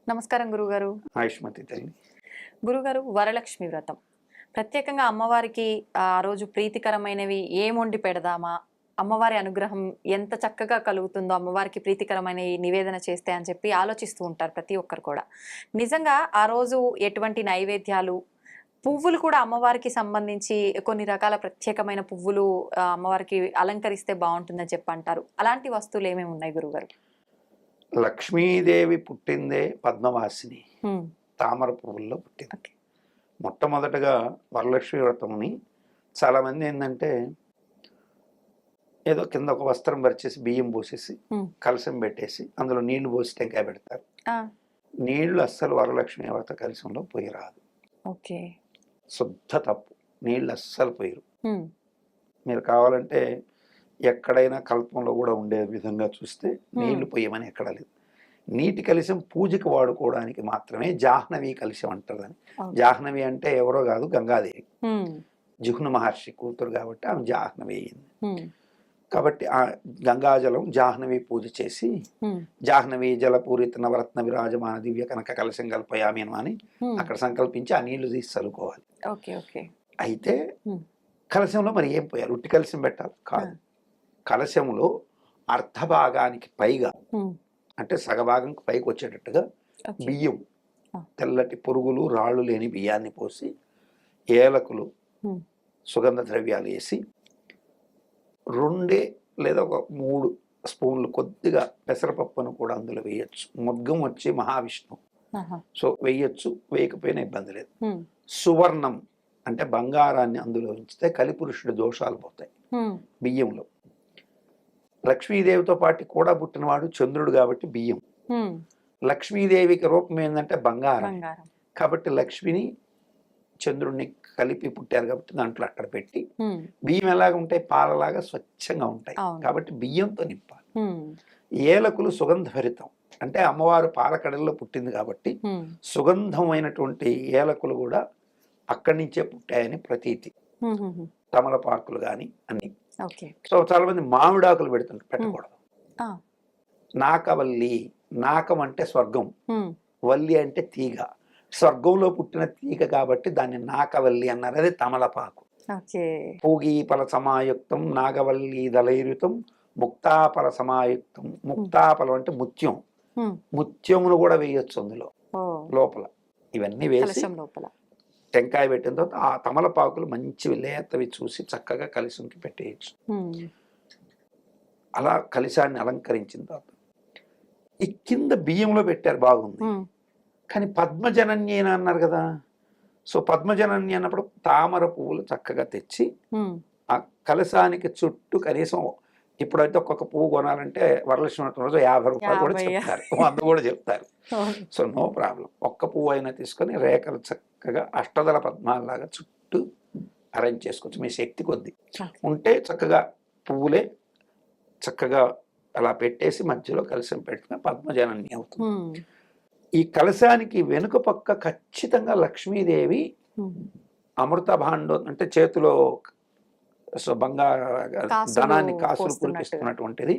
నమస్కారం గురుగారు. ఆయుష్మతి తల్లి. గురుగారు, వరలక్ష్మి వ్రతం ప్రత్యేకంగా అమ్మవారికి ఆ రోజు ప్రీతికరమైనవి ఏం వండి పెడదామా, అమ్మవారి అనుగ్రహం ఎంత చక్కగా కలుగుతుందో అమ్మవారికి ప్రీతికరమైన నివేదన చేస్తే అని చెప్పి ఆలోచిస్తూ ఉంటారు ప్రతి ఒక్కరు కూడా. నిజంగా ఆ రోజు ఎటువంటి నైవేద్యాలు, పువ్వులు కూడా అమ్మవారికి సంబంధించి కొన్ని రకాల ప్రత్యేకమైన పువ్వులు అమ్మవారికి అలంకరిస్తే బాగుంటుందని చెప్పి అంటారు. అలాంటి వస్తువులు ఏమేమి ఉన్నాయి గురుగారు? లక్ష్మీదేవి పుట్టిందే పద్మవాసిని, తామర పువ్వుల్లో పుట్టింది. మొట్టమొదటగా వరలక్ష్మి వ్రతంని చాలామంది ఏంటంటే ఏదో కింద ఒక వస్త్రం పరిచేసి బియ్యం పోసేసి కలశం పెట్టేసి అందులో నీళ్లు పోసి టెంకాయ పెడతారు. నీళ్లు అస్సలు వరలక్ష్మి వ్రత కలశంలో పోయి రాదు. శుద్ధ తప్పు. నీళ్ళు అస్సలు పోయిరు. మీరు కావాలంటే ఎక్కడైనా కల్పంలో కూడా ఉండే విధంగా చూస్తే నీళ్లు పోయమని ఎక్కడ లేదు. నీటి కలశం పూజకి వాడుకోవడానికి మాత్రమే జాహ్నవి కలశం అంటారు. జాహ్నవి అంటే ఎవరో కాదు, గంగాదేవి. జిహ్ను మహర్షి కూతురు కాబట్టి ఆమె జాహ్నవి అయింది. కాబట్టి ఆ గంగాజలం జాహ్నవి పూజ చేసి జాహ్నవి జలపూరిత నవరత్న విరాజమాన దివ్య కనక కలశం కల్పయామి అని అక్కడ సంకల్పించి ఆ నీళ్లు తీసి చల్లుకోవాలి. అయితే కలశంలో మరి ఏం పోయాలి? ఉట్టి కలశం పెట్టాలి కాదు. కలశంలో అర్ధభాగానికి పైగా అంటే సగభాగంకి పైకి వచ్చేటట్టుగా బియ్యం, తెల్లటి పురుగులు రాళ్ళు లేని బియ్యాన్ని పోసి ఏలకులు, సుగంధ ద్రవ్యాలు వేసి 2 లేదా ఒక 3 స్పూన్లు కొద్దిగా పెసరపప్పును కూడా అందులో వేయచ్చు. మొగ్గం వచ్చి మహావిష్ణువు, సో వేయచ్చు, వేయకపోయినా ఇబ్బంది లేదు. సువర్ణం అంటే బంగారాన్ని అందులో ఉంచితే కలిపురుషుడి దోషాలు పోతాయి. బియ్యంలో లక్ష్మీదేవితో పాటు కూడా పుట్టినవాడు చంద్రుడు కాబట్టి బియ్యం. లక్ష్మీదేవికి రూపం ఏంటంటే బంగారం కాబట్టి లక్ష్మిని చంద్రుడిని కలిపి పుట్టారు కాబట్టి దాంట్లో అక్కడ పెట్టి బియ్యం ఎలాగ ఉంటాయి? పాలలాగా స్వచ్ఛంగా ఉంటాయి కాబట్టి బియ్యంతో నింపాలి. ఏలకులు సుగంధభరితం అంటే అమ్మవారు పాలకడల్లో పుట్టింది కాబట్టి సుగంధమైనటువంటి ఏలకులు కూడా అక్కడి నుంచే పుట్టాయని ప్రతీతి. తమలపాకులు కానీ అన్ని. సో చాలా మంది మామిడాకులు పెట్టకూడదు. నాకవల్లి, నాకం అంటే స్వర్గం, వల్లి అంటే తీగ. స్వర్గంలో పుట్టిన తీగ కాబట్టి దాన్ని నాకవల్లి అన్నారు. అది తమలపాకు. పూగి ఫల సమాయుక్తం నాగవల్లి దళైరుతం ముక్తాఫల సమాయుక్తం. ముక్తాఫలం అంటే ముత్యం, ముత్యమును కూడా వేయొచ్చు అందులో లోపల. ఇవన్నీ వేసి టెంకాయ పెట్టిన తర్వాత ఆ తమలపాకులు మంచి లేతవి చూసి చక్కగా కలశంకి పెట్టేయచ్చు. అలా కలశాన్ని అలంకరించిన తర్వాత ఈ కింద బియ్యంలో పెట్టారు, బాగుంది. కానీ పద్మజనన్యేన అన్నారు కదా. సో పద్మజనన్య అన్నప్పుడు తామర పువ్వులు చక్కగా తెచ్చి ఆ కలశానికి చుట్టూ కనీసం ఇప్పుడైతే ఒక్కొక్క పువ్వు కొనాలంటే వరలక్ష్మి రోజు 50 రూపాయలు కూడా చెప్తారు, 100 కూడా చెప్తారు. So no problem. ఒక్క పువ్వు అయినా తీసుకొని రేఖలు చక్కగా అష్టదళ పద్మాలాగా చుట్టూ అరేంజ్ చేసుకోవచ్చు మీ శక్తి కొద్దీ. ఉంటే చక్కగా పువ్వులే చక్కగా అలా పెట్టేసి మధ్యలో కలశం పెట్టిన పద్మజనని అవుతుంది. ఈ కలశానికి వెనుక పక్క ఖచ్చితంగా లక్ష్మీదేవి అమృత భాండం అంటే చేతిలో ధనాన్ని కాసులు కురిపిస్తున్నటువంటిది,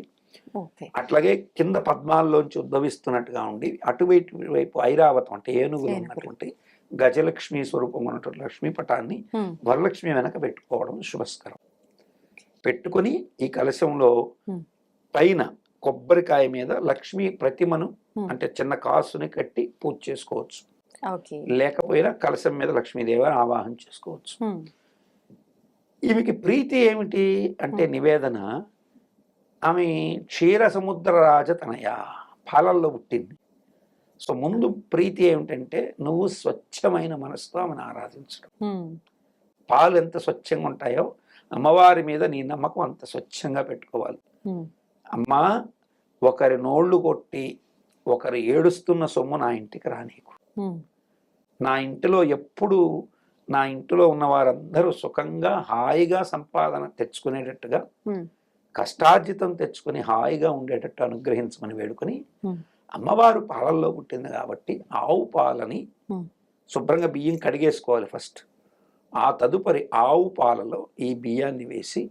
అట్లాగే కింద పద్మాల్లోంచి ఉద్భవిస్తున్నట్టుగా ఉండి అటువైపు ఐరావతం అంటే ఏనుగులు ఉన్నటువంటి గజలక్ష్మి స్వరూపం ఉన్నటువంటి లక్ష్మీ పటాన్ని వరలక్ష్మి వెనక పెట్టుకోవడం శుభస్కరం. పెట్టుకుని ఈ కలశంలో పైన కొబ్బరికాయ మీద లక్ష్మీ ప్రతిమను అంటే చిన్న కాసుని కట్టి పూజ చేసుకోవచ్చు. లేకపోయినా కలశం మీద లక్ష్మీదేవిని ఆవాహన చేసుకోవచ్చు. ఈమెకి ప్రీతి ఏమిటి అంటే నివేదన, ఆమె క్షీర సముద్ర రాజతనయ, పాలల్లో పుట్టింది. సో ముందు ప్రీతి ఏమిటంటే నువ్వు స్వచ్ఛమైన మనసుతో ఆమెను ఆరాధించడం. పాలు ఎంత స్వచ్ఛంగా ఉంటాయో అమ్మవారి మీద నీ నమ్మకం అంత స్వచ్ఛంగా పెట్టుకోవాలి. అమ్మా, ఒకరి నోళ్లు కొట్టి ఒకరు ఏడుస్తున్న సొమ్ము నా ఇంటికి రానీకు. నా ఇంటిలో ఎప్పుడు నా ఇంటిలో ఉన్న వారందరూ సుఖంగా హాయిగా సంపాదన తెచ్చుకునేటట్టుగా కష్టార్జితం తెచ్చుకుని హాయిగా ఉండేటట్టు అనుగ్రహించమని వేడుకొని, అమ్మవారు పాలల్లో పుట్టింది కాబట్టి ఆవు పాలని శుభ్రంగా బియ్యం కడిగేసుకోవాలి ఫస్ట్. ఆ తదుపరి ఆవు పాలలో ఈ బియ్యాన్ని వేసి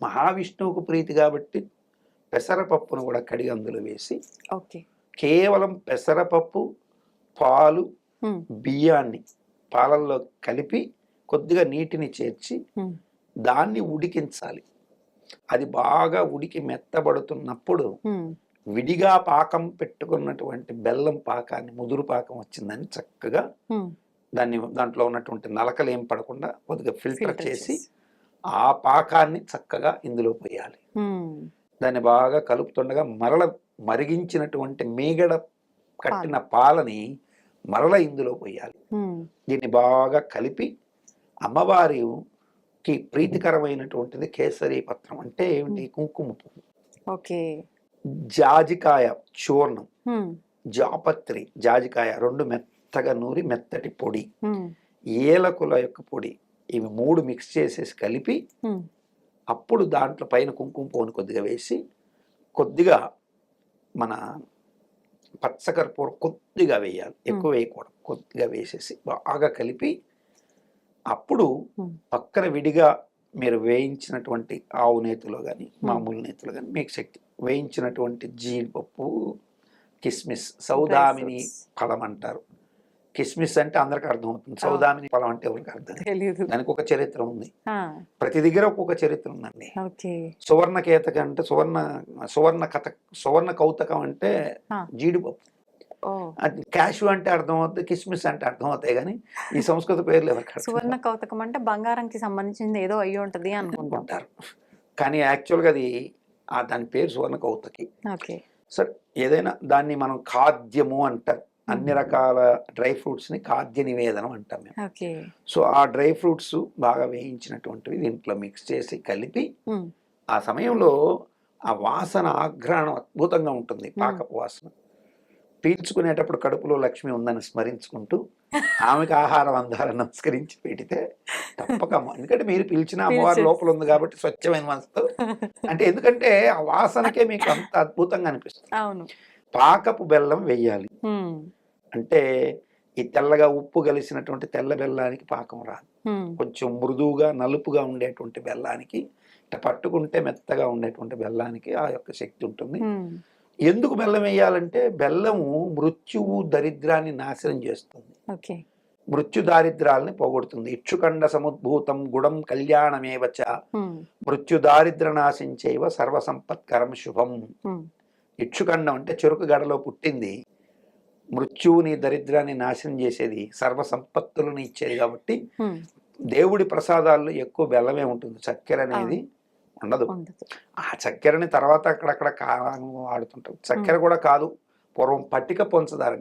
మహావిష్ణువుకు ప్రీతి కాబట్టి పెసరపప్పును కూడా కడిగి అందులో వేసి ఓకే. కేవలం పెసరపప్పు, పాలు, బియ్యాన్ని పాలల్లో కలిపి కొద్దిగా నీటిని చేర్చి దాన్ని ఉడికించాలి. అది బాగా ఉడికి మెత్తబడుతున్నప్పుడు విడిగా పాకం పెట్టుకున్నటువంటి బెల్లం పాకాన్ని, ముదురు పాకం వచ్చిందని చక్కగా దాంట్లో ఉన్నటువంటి నలకలు ఏం పడకుండా కొద్దిగా ఫిల్టర్ చేసి ఆ పాకాన్ని చక్కగా ఇందులో పోయాలి. దాన్ని బాగా కలుపుతుండగా మరల మరిగించినటువంటి మీగడ కట్టిన పాలని మరల ఇందులో పోయాలి. దీన్ని బాగా కలిపి అమ్మవారికి ప్రీతికరమైనటువంటిది కేసరి పత్రం అంటే ఏమిటి? కుంకుమ పువ్వు, ఓకే, జాజికాయ చూర్ణం, జాపత్రి, జాజికాయ రెండు మెత్తగా నూరి మెత్తటి పొడి, ఏలకుల యొక్క పొడి, ఇవి 3 మిక్స్ చేసేసి కలిపి అప్పుడు దాంట్లో పైన కుంకుమ పువ్వుని కొద్దిగా వేసి కొద్దిగా మన పచ్చకర్పూరం కొద్దిగా వేయాలి, ఎక్కువ వేయకూడదు, కొద్దిగా వేసేసి బాగా కలిపి అప్పుడు పక్కన విడిగా మీరు వేయించినటువంటి ఆవు నేతిలో కానీ మామూలు నేతిలో కానీ మీకు శక్తి వేయించినటువంటి జీడిపప్పు, కిస్మిస్, సౌదామిని ఫలం అంటారు. కిస్మిస్ అంటే అందరికి అర్థమవుతుంది, సౌదామిని ఫలం అంటే ఎవరికి అర్థం తెలియదు. దానికి ఒక చరిత్ర ఉంది, ప్రతి దగ్గర ఒక్కొక్క చరిత్ర ఉందండి. సువర్ణ కేతక అంటే సువర్ణ కౌతకం అంటే జీడిపప్పు, క్యాషు అంటే అర్థమవుతుంది, కిస్మిస్ అంటే అర్థమవుతాయి, కానీ ఈ సంస్కృత పేర్లు ఎవరికి. సువర్ణ కౌతకం అంటే బంగారంకి సంబంధించింది ఏదో అయ్యి ఉంటది అనుకుంటారు, కానీ యాక్చువల్గా అది దాని పేరు సువర్ణ కౌతకి. సరే, ఏదైనా దాన్ని మనం ఖాద్యము అంటారు. అన్ని రకాల డ్రై ఫ్రూట్స్ ని ఖాద్య నివేదనం అంటాం మేము. సో ఆ డ్రై ఫ్రూట్స్ బాగా వేయించినటువంటివి దీంట్లో మిక్స్ చేసి కలిపి ఆ సమయంలో ఆ వాసన ఆఘ్రాణం అద్భుతంగా ఉంటుంది. పాకపు వాసన పీల్చుకునేటప్పుడు కడుపులో లక్ష్మి ఉందని స్మరించుకుంటూ ఆమెకు ఆహారం అందాలని నమస్కరించి పెడితే తప్పక, ఎందుకంటే మీరు పిలిచిన అమ్మవారి లోపల ఉంది కాబట్టి స్వచ్ఛమైన మనసుతో, అంటే ఎందుకంటే ఆ వాసనకే మీకు అంత అద్భుతంగా అనిపిస్తుంది. పాకపు బెల్లం వెయ్యాలి, అంటే ఈ తెల్లగా ఉప్పు కలిసినటువంటి తెల్ల బెల్లానికి పాకం రాదు. కొంచెం మృదువుగా నలుపుగా ఉండేటువంటి బెల్లానికి, పట్టుకుంటే మెత్తగా ఉండేటువంటి బెల్లానికి ఆ యొక్క శక్తి ఉంటుంది. ఎందుకు బెల్లం వేయాలంటే బెల్లము మృత్యువు దరిద్రాన్ని నాశనం చేస్తుంది, మృత్యు దారిద్రాలని పోగొడుతుంది. ఇక్షుకండ సముద్భూతం గుడం కళ్యాణమేవచ మృత్యు దారిద్ర నాశించేవ సర్వసంపత్కరం శుభం. ఇక్షుకండం అంటే చెరుకు గడలో పుట్టింది, మృత్యువుని దరిద్రాన్ని నాశనం చేసేది, సర్వ సంపత్తులను ఇచ్చేది. కాబట్టి దేవుడి ప్రసాదాల్లో ఎక్కువ బెల్లమే ఉంటుంది, చక్కెర అనేది ఉండదు. ఆ చక్కెరని తర్వాత అక్కడక్కడ కాలం వాడుతుంటాం. చక్కెర కూడా కాదు, పూర్వం పట్టిక పంచదార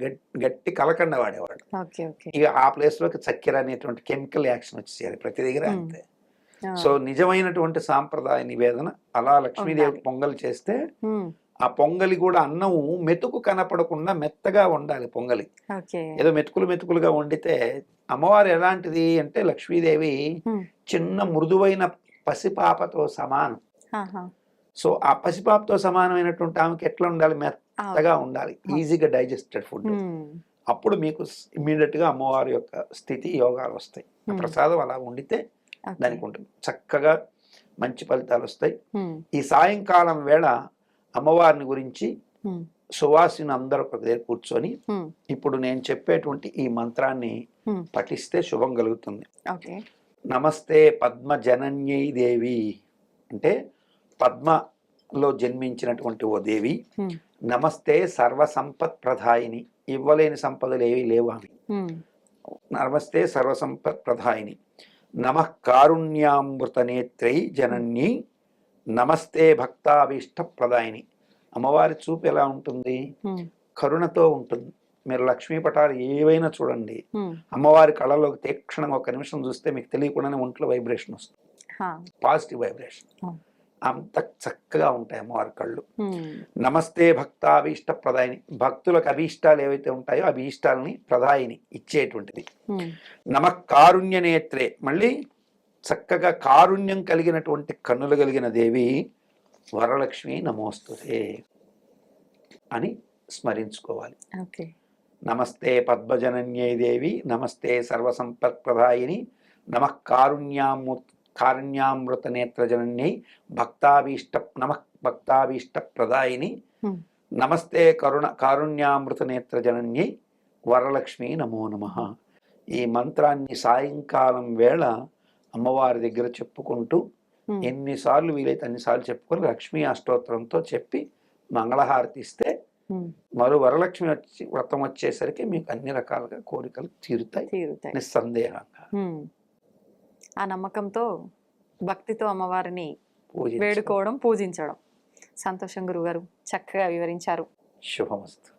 గట్టి కలకండ వాడేవాడు. ఇక ఆ ప్లేస్ లోకి చక్కెర అనేటువంటి కెమికల్ యాక్షన్ వచ్చేది ప్రతి దగ్గర అంతే. సో నిజమైనటువంటి సాంప్రదాయ నివేదన అలా లక్ష్మీదేవి పొంగల్ చేస్తే ఆ పొంగలి కూడా అన్నం మెతుకు కనపడకుండా మెత్తగా వండాలి. పొంగలి ఏదో మెతుకులుగా వండితే అమ్మవారు ఎలాంటిది అంటే లక్ష్మీదేవి చిన్న మృదువైన పసిపాపతో సమానం. సో ఆ పసిపాపతో సమానమైనటువంటి ఆమెకి ఎట్లా ఉండాలి? మెత్తగా ఉండాలి, ఈజీగా డైజెస్టెడ్ ఫుడ్. అప్పుడు మీకు ఇమ్మీడియట్ గా అమ్మవారి యొక్క స్థితి యోగాలు వస్తాయి. ప్రసాదం అలా వండితే దానికి ఉంటుంది, చక్కగా మంచి ఫలితాలు వస్తాయి. ఈ సాయంకాలం వేళ అమ్మవారిని గురించి సువాసిని అందరూ ఒక దగ్గర కూర్చొని ఇప్పుడు నేను చెప్పేటువంటి ఈ మంత్రాన్ని పఠిస్తే శుభం కలుగుతుంది. నమస్తే పద్మ జనన్యై దేవి అంటే పద్మలో జన్మించినటువంటి ఓ దేవి. నమస్తే సర్వ సంపత్ ప్రధాయిని, ఇవ్వలేని సంపదలు ఏవి లేవు ఆమె. నమస్తే సర్వ సంపత్ ప్రధాయిని. నమః కారుణ్యామృత నేత్రై జనన్యై నమస్తే భక్తాభీష్ట ప్రదాయిని. అమ్మవారి చూపు ఎలా ఉంటుంది? కరుణతో ఉంటుంది. మీరు లక్ష్మీ పటాలు ఏవైనా చూడండి, అమ్మవారి కళ్ళలోకి తీక్షణంగా ఒక నిమిషం చూస్తే మీకు తెలియకుండానే ఒంట్లో వైబ్రేషన్ వస్తుంది, పాజిటివ్ వైబ్రేషన్. అంత చక్కగా ఉంటాయి అమ్మవారి కళ్ళు. నమస్తే భక్తాభీష్ట ప్రదాయిని, భక్తులకు అభీష్టాలు ఏవైతే ఉంటాయో అభీష్టాలని ప్రదాయిని ఇచ్చేటువంటిది. నమః కారుణ్య నేత్రే, మళ్ళీ చక్కగా కారుణ్యం కలిగినటువంటి కన్నులు కలిగిన దేవి వరలక్ష్మి నమోస్తుతే అని స్మరించుకోవాలి. నమస్తే పద్మజనన్యై దేవి, నమస్తే సర్వసంపత్ ప్రదాయిని, నమః కారుణ్యామృత నేత్రజనన్యై భక్తాభీష్ట ప్రదాయిని నమస్తే కారుణ్యామృత నేత్రజనన్యై వరలక్ష్మి నమో నమః. ఈ మంత్రాన్ని సాయంకాలం వేళ అమ్మవారి దగ్గర చెప్పుకుంటూ ఎన్నిసార్లు వీలైతే అన్నిసార్లు చెప్పుకొని లక్ష్మీ అష్టోత్తరంతో చెప్పి మంగళహారతి ఇస్తే మరో వరలక్ష్మి వ్రతం వచ్చేసరికి మీకు అన్ని రకాలుగా కోరికలు తీరుతాయి నిస్సందేహంగా. ఆ నమ్మకంతో భక్తితో అమ్మవారిని వేడుకోవడం, పూజించడం. సంతోషం గురుగారు, చక్కగా వివరించారు. శుభమస్తు.